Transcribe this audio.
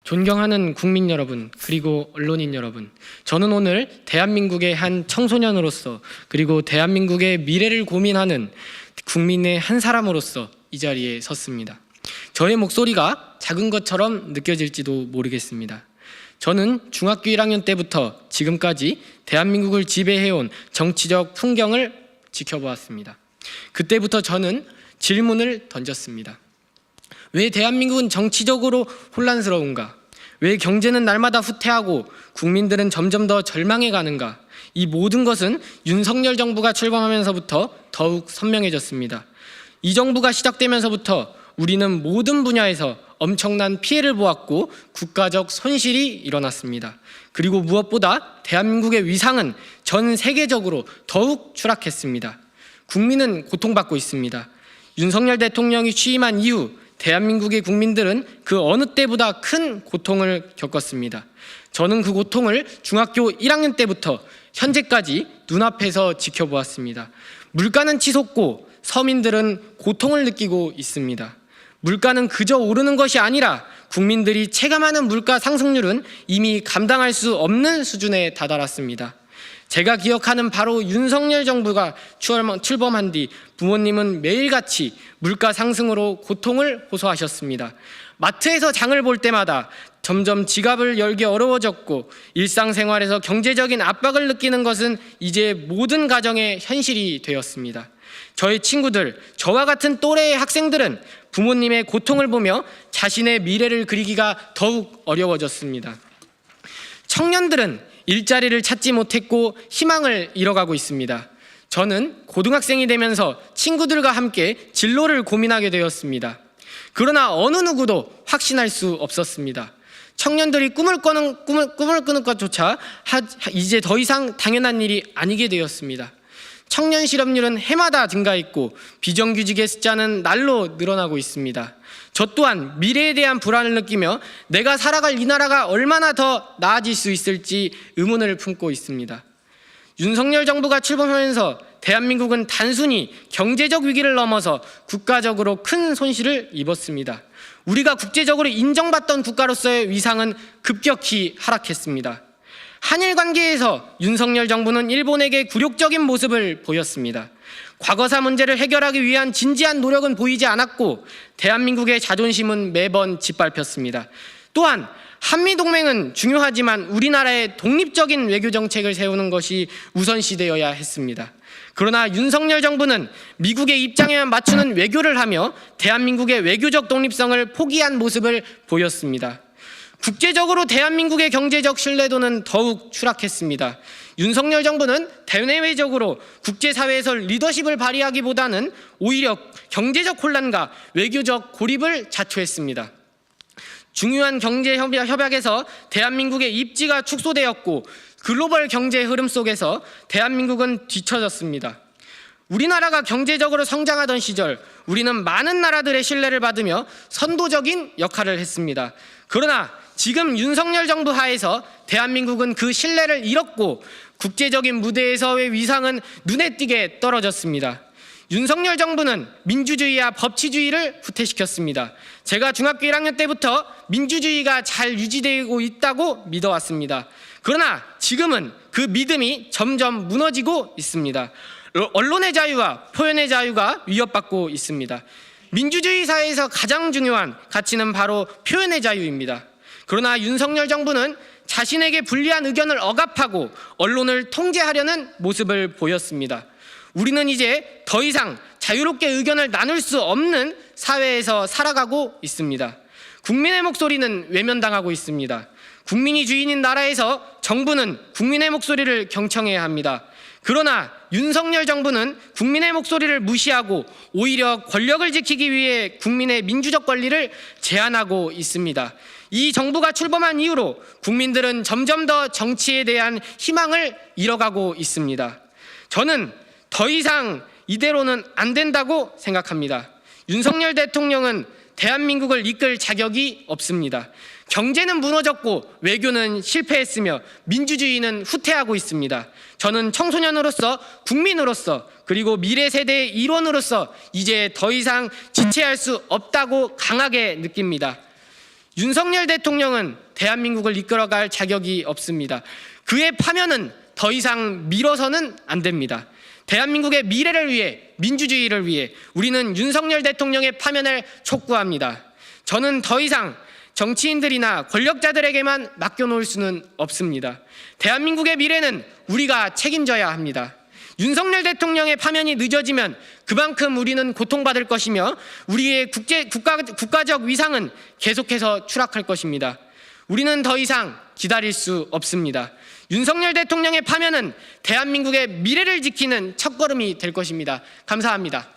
존경하는 국민 여러분, 그리고 언론인 여러분, 저는 오늘 대한민국의 한 청소년으로서 그리고 대한민국의 미래를 고민하는 국민의 한 사람으로서 이 자리에 섰습니다. 저의 목소리가 작은 것처럼 느껴질지도 모르겠습니다. 저는 중학교 1학년 때부터 지금까지 대한민국을 지배해온 정치적 풍경을 지켜보았습니다. 그때부터 저는 질문을 던졌습니다. 왜 대한민국은 정치적으로 혼란스러운가? 왜 경제는 날마다 후퇴하고 국민들은 점점 더 절망해 가는가? 이 모든 것은 윤석열 정부가 출범하면서부터 더욱 선명해졌습니다. 이 정부가 시작되면서부터 우리는 모든 분야에서 엄청난 피해를 보았고 국가적 손실이 일어났습니다. 그리고 무엇보다 대한민국의 위상은 전 세계적으로 더욱 추락했습니다. 국민은 고통받고 있습니다. 윤석열 대통령이 취임한 이후 대한민국의 국민들은 그 어느 때보다 큰 고통을 겪었습니다. 저는 그 고통을 중학교 1학년 때부터 현재까지 눈앞에서 지켜보았습니다. 물가는 치솟고 서민들은 고통을 느끼고 있습니다. 물가는 그저 오르는 것이 아니라 국민들이 체감하는 물가 상승률은 이미 감당할 수 없는 수준에 다다랐습니다. 제가 기억하는 바로 윤석열 정부가 출범한 뒤 부모님은 매일같이 물가 상승으로 고통을 호소하셨습니다. 마트에서 장을 볼 때마다 점점 지갑을 열기 어려워졌고 일상생활에서 경제적인 압박을 느끼는 것은 이제 모든 가정의 현실이 되었습니다. 저의 친구들, 저와 같은 또래의 학생들은 부모님의 고통을 보며 자신의 미래를 그리기가 더욱 어려워졌습니다. 청년들은 일자리를 찾지 못했고 희망을 잃어가고 있습니다. 저는 고등학생이 되면서 친구들과 함께 진로를 고민하게 되었습니다. 그러나 어느 누구도 확신할 수 없었습니다. 청년들이 꿈을 꾸는 것조차 이제 더 이상 당연한 일이 아니게 되었습니다. 청년 실업률은 해마다 증가했고 비정규직의 숫자는 날로 늘어나고 있습니다. 저 또한 미래에 대한 불안을 느끼며 내가 살아갈 이 나라가 얼마나 더 나아질 수 있을지 의문을 품고 있습니다. 윤석열 정부가 출범하면서 대한민국은 단순히 경제적 위기를 넘어서 국가적으로 큰 손실을 입었습니다. 우리가 국제적으로 인정받던 국가로서의 위상은 급격히 하락했습니다. 한일 관계에서 윤석열 정부는 일본에게 굴욕적인 모습을 보였습니다. 과거사 문제를 해결하기 위한 진지한 노력은 보이지 않았고 대한민국의 자존심은 매번 짓밟혔습니다. 또한 한미동맹은 중요하지만 우리나라의 독립적인 외교 정책을 세우는 것이 우선시되어야 했습니다. 그러나 윤석열 정부는 미국의 입장에만 맞추는 외교를 하며 대한민국의 외교적 독립성을 포기한 모습을 보였습니다. 국제적으로 대한민국의 경제적 신뢰도는 더욱 추락했습니다. 윤석열 정부는 대내외적으로 국제사회에서 리더십을 발휘하기보다는 오히려 경제적 혼란과 외교적 고립을 자초했습니다. 중요한 경제 협약에서 대한민국의 입지가 축소되었고 글로벌 경제 흐름 속에서 대한민국은 뒤처졌습니다. 우리나라가 경제적으로 성장하던 시절 우리는 많은 나라들의 신뢰를 받으며 선도적인 역할을 했습니다. 그러나 지금 윤석열 정부 하에서 대한민국은 그 신뢰를 잃었고 국제적인 무대에서의 위상은 눈에 띄게 떨어졌습니다. 윤석열 정부는 민주주의와 법치주의를 후퇴시켰습니다. 제가 중학교 1학년 때부터 민주주의가 잘 유지되고 있다고 믿어왔습니다. 그러나 지금은 그 믿음이 점점 무너지고 있습니다. 언론의 자유와 표현의 자유가 위협받고 있습니다. 민주주의 사회에서 가장 중요한 가치는 바로 표현의 자유입니다. 그러나 윤석열 정부는 자신에게 불리한 의견을 억압하고 언론을 통제하려는 모습을 보였습니다. 우리는 이제 더 이상 자유롭게 의견을 나눌 수 없는 사회에서 살아가고 있습니다. 국민의 목소리는 외면당하고 있습니다. 국민이 주인인 나라에서 정부는 국민의 목소리를 경청해야 합니다. 그러나 윤석열 정부는 국민의 목소리를 무시하고 오히려 권력을 지키기 위해 국민의 민주적 권리를 제한하고 있습니다. 이 정부가 출범한 이후로 국민들은 점점 더 정치에 대한 희망을 잃어가고 있습니다. 저는 더 이상 이대로는 안 된다고 생각합니다. 윤석열 대통령은 대한민국을 이끌 자격이 없습니다. 경제는 무너졌고 외교는 실패했으며 민주주의는 후퇴하고 있습니다. 저는 청소년으로서 국민으로서 그리고 미래 세대의 일원으로서 이제 더 이상 지체할 수 없다고 강하게 느낍니다. 윤석열 대통령은 대한민국을 이끌어갈 자격이 없습니다. 그의 파면은 더 이상 미뤄서는 안 됩니다. 대한민국의 미래를 위해, 민주주의를 위해 우리는 윤석열 대통령의 파면을 촉구합니다. 저는 더 이상 정치인들이나 권력자들에게만 맡겨놓을 수는 없습니다. 대한민국의 미래는 우리가 책임져야 합니다. 윤석열 대통령의 파면이 늦어지면 그만큼 우리는 고통받을 것이며 우리의 국가적 위상은 계속해서 추락할 것입니다. 우리는 더 이상 기다릴 수 없습니다. 윤석열 대통령의 파면은 대한민국의 미래를 지키는 첫걸음이 될 것입니다. 감사합니다.